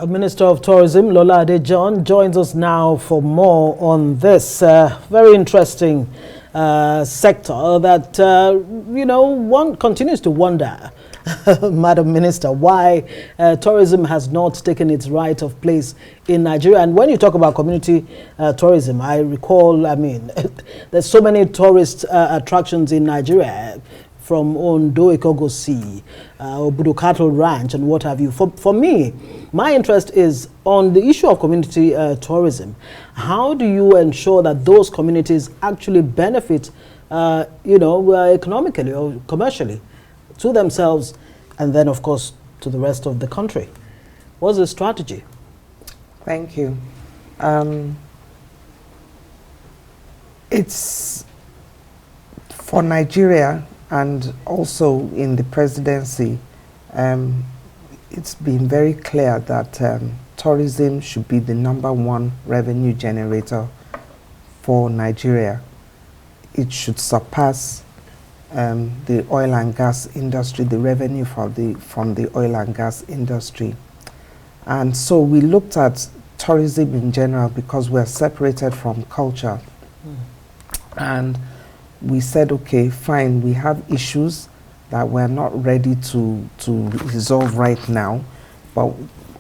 Minister of Tourism, Lola Ade-John, joins us now for more on this very interesting sector that, one continues to wonder, Madam Minister, why tourism has not taken its right of place in Nigeria. And when you talk about community tourism, I recall, there's so many tourist attractions in Nigeria, from Ondo, Ikogosi, Obudu Cattle Ranch, and what have you. For me, my interest is on the issue of community tourism. How do you ensure that those communities actually benefit, economically or commercially to themselves, and then, of course, to the rest of the country? What's the strategy? Thank you. It's for Nigeria, and also in the presidency, it's been very clear that tourism should be the #1 revenue generator for Nigeria. It should surpass the oil and gas industry, the revenue from the oil and gas industry. And so we looked at tourism in general because we're separated from culture. And we said, okay, fine, we have issues that we're not ready to resolve right now, but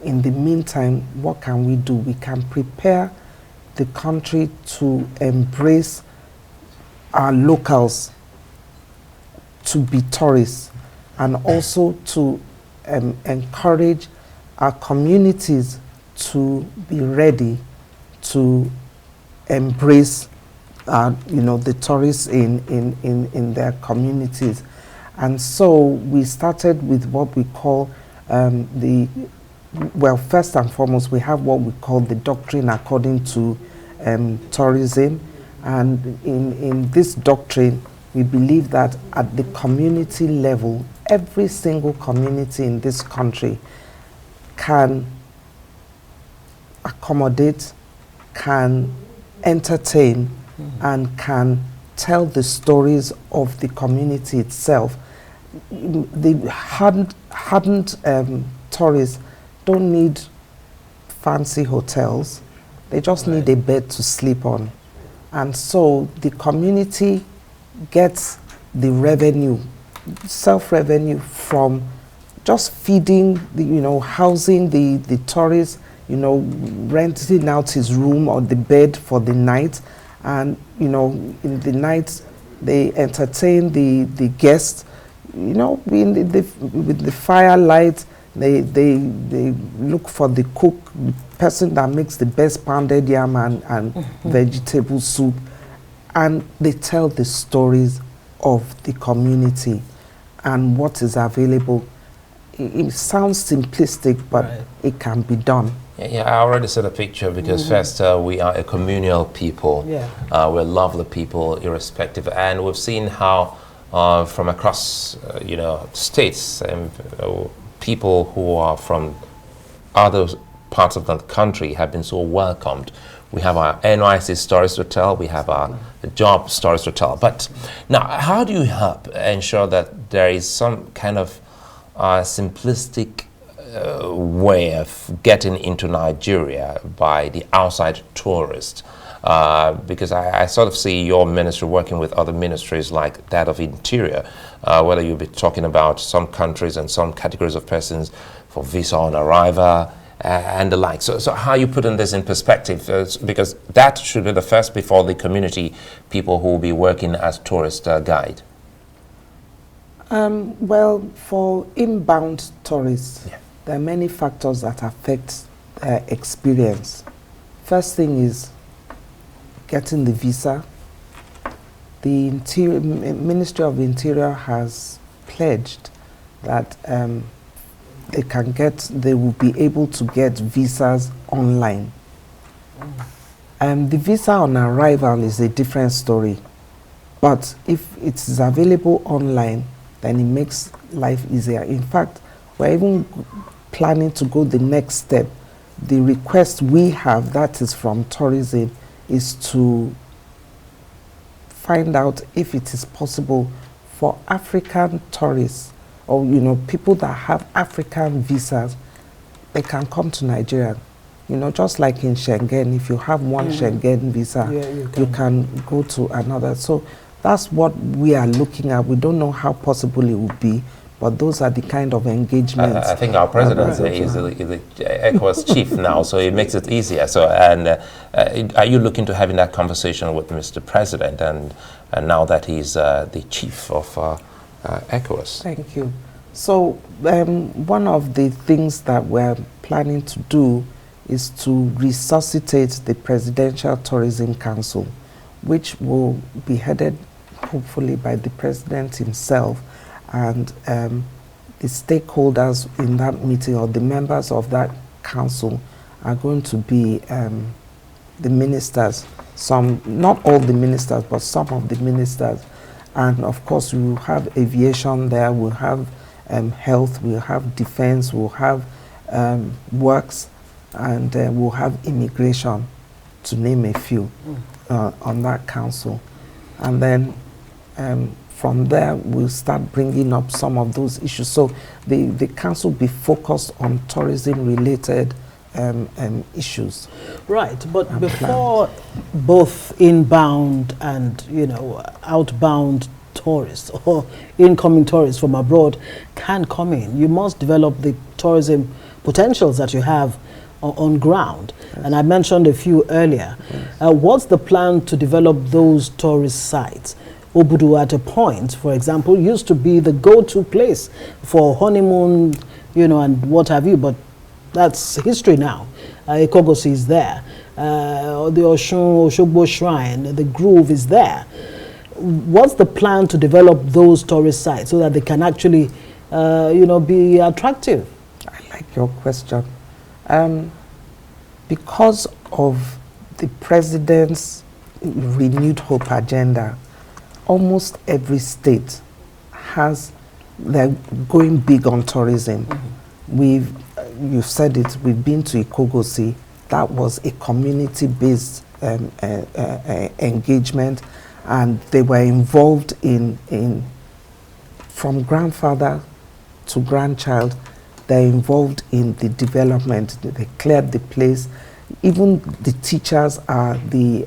in the meantime, what can we do? We can prepare the country to embrace our locals to be tourists, and also to encourage our communities to be ready to embrace the tourists in their communities. And so we started with what we call first and foremost, we have what we call the doctrine according to tourism. And in this doctrine, we believe that at the community level, every single community in this country can accommodate, can entertain, and can tell the stories of the community itself. The hardened tourists don't need fancy hotels. They just need a bed to sleep on. And so the community gets the revenue, self-revenue, from just feeding, housing the tourists, renting out his room or the bed for the night. And, in the night, they entertain the guests, with the firelight. They look for the cook, the person that makes the best pounded yam and vegetable soup. And they tell the stories of the community and what is available. It sounds simplistic, but it can be done. Yeah, I already saw the picture because first we are a communal people. We're lovely people, irrespective, and we've seen how from across states and people who are from other parts of the country have been so welcomed. We have our NYC stories to tell. We have our job stories to tell. But now, how do you help ensure that there is some kind of simplistic way of getting into Nigeria by the outside tourist? Because I sort of see your ministry working with other ministries like that of Interior, whether you'll be talking about some countries and some categories of persons for visa on arrival and the like. So how are you putting this in perspective? Because that should be the first before the community people who will be working as tourist guide. Well, for inbound tourists, there are many factors that affect experience. First thing is getting the visa. The Ministry of Interior has pledged that they will be able to get visas online. The visa on arrival is a different story, but if it is available online, then it makes life easier. In fact, we're even planning to go the next step. The request we have, that is from tourism, is to find out if it is possible for African tourists or people that have African visas they can come to Nigeria. You know, just like in Schengen, if you have one Schengen visa, you can go to another. So that's what we are looking at. We don't know how possible it would be, but those are the kind of engagements. I think our president is the ECOWAS chief now, so it makes it easier. So, and are you looking to having that conversation with Mr. President, and now that he's the chief of ECOWAS? Thank you. So, one of the things that we're planning to do is to resuscitate the Presidential Tourism Council, which will be headed hopefully by the president himself, and the stakeholders in that meeting, or the members of that council, are going to be the ministers, some, not all the ministers, but some of the ministers. And of course we will have aviation there, we'll have health, we'll have defense, we'll have works, and we'll have immigration, to name a few, on that council. And then from there, we'll start bringing up some of those issues. So the council will be focused on tourism-related issues. Right, but before both inbound and, you know, outbound tourists or incoming tourists from abroad can come in, you must develop the tourism potentials that you have on ground. Yes. And I mentioned a few earlier. Yes. What's the plan to develop those tourist sites? Obudu, at a point, for example, used to be the go-to place for honeymoon, you know, and what have you, but that's history now. Ikogosi is there. The Oshogbo Shrine, the Grove is there. What's the plan to develop those tourist sites so that they can actually, you know, be attractive? I like your question. Because of the president's renewed hope agenda, almost every state they're going big on tourism. You've said it, we've been to Ikogosi. That was a community-based engagement, and they were involved in from grandfather to grandchild. They're involved in the development. They cleared the place. Even the teachers are the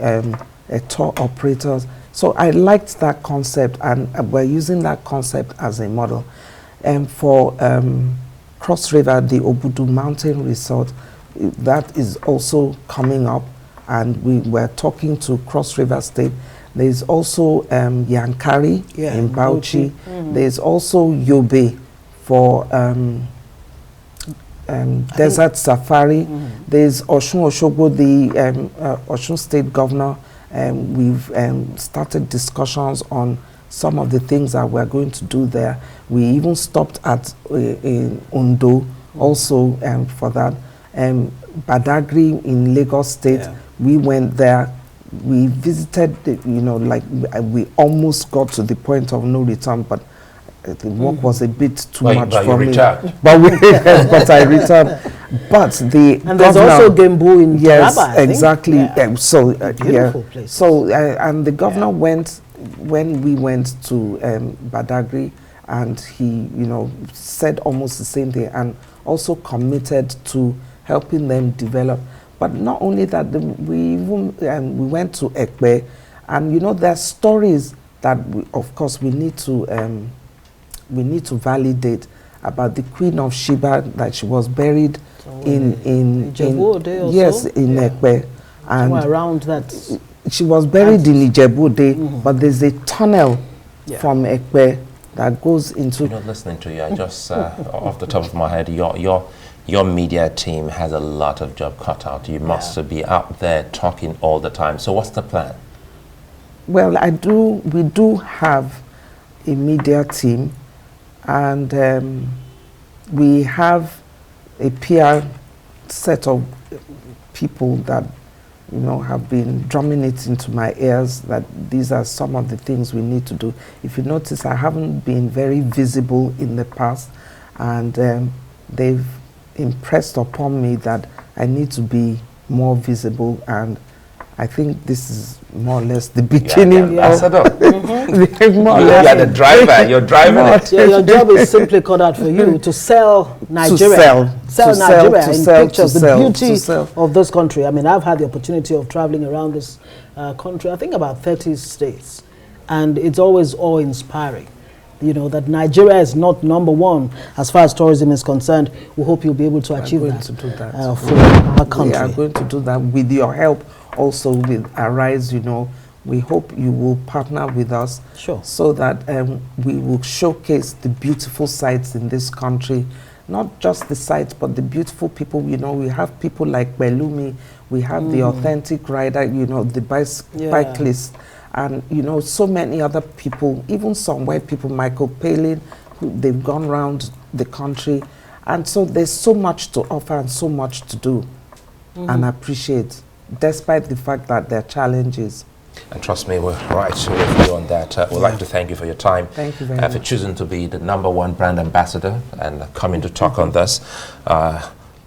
tour operators. So I liked that concept, and we're using that concept as a model. And for Cross River, the Obudu Mountain Resort, that is also coming up, and we were talking to Cross River State. There's also Yankari in Bauchi. There's also Yobe for Desert Safari. There's Oshun Oshogbo, the Oshun State Governor. We've started discussions on some of the things that we're going to do there. We even stopped at in Ondo also for that. Badagry in Lagos State, we went there. We visited, you know, like we almost got to the point of no return, but the work was a bit too much for me. But I returned. But the and there's also Gembu in Taraba, exactly. Beautiful place. So and the governor went when we went to Badagry, and he, you know, said almost the same thing, and also committed to helping them develop. But not only that, we even we went to Ekpe, and you know, there are stories that of course we need to validate about the Queen of Sheba, that she was buried in Ekpe, and around that she was buried in Ijebu-Ode, but there's a tunnel from Ekpe that goes into. I'm not listening to you. I just off the top of my head, your media team has a lot of job cut out. You must be out there talking all the time. So what's the plan? Well, we do have a media team, and we have a PR set of people that, you know, have been drumming it into my ears that these are some of the things we need to do. If you notice, I haven't been very visible in the past, and they've impressed upon me that I need to be more visible, and I think this is more or less the beginning. Yeah, ambassador. More or You less are the driver. You're driving it. Yeah, your job is simply cut out for you to sell Nigeria. Sell Nigeria in pictures, the beauty of this country. I mean, I've had the opportunity of traveling around this country, I think about 30 states, and it's always awe-inspiring. You know, that Nigeria is not number one as far as tourism is concerned. We hope you'll be able to achieve that, for our country. We are going to do that with your help. Also with Arise, you know, we hope you will partner with us, sure, so that we will showcase the beautiful sites in this country, not just the sites, but the beautiful people. You know, we have people like Belumi, we have the authentic rider, you know, the cyclist, and, you know, so many other people, even some white people, Michael Palin, they've gone around the country. And so there's so much to offer and so much to do and appreciate, despite the fact that there are challenges. And trust me, we're right with you on that. We'd like to thank you for your time. Thank you very much. For choosing to be the #1 brand ambassador and coming to talk on this.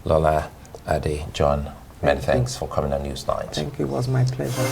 Lola, Ade-John, many thanks for coming on Newsnight. Thank you. It was my pleasure.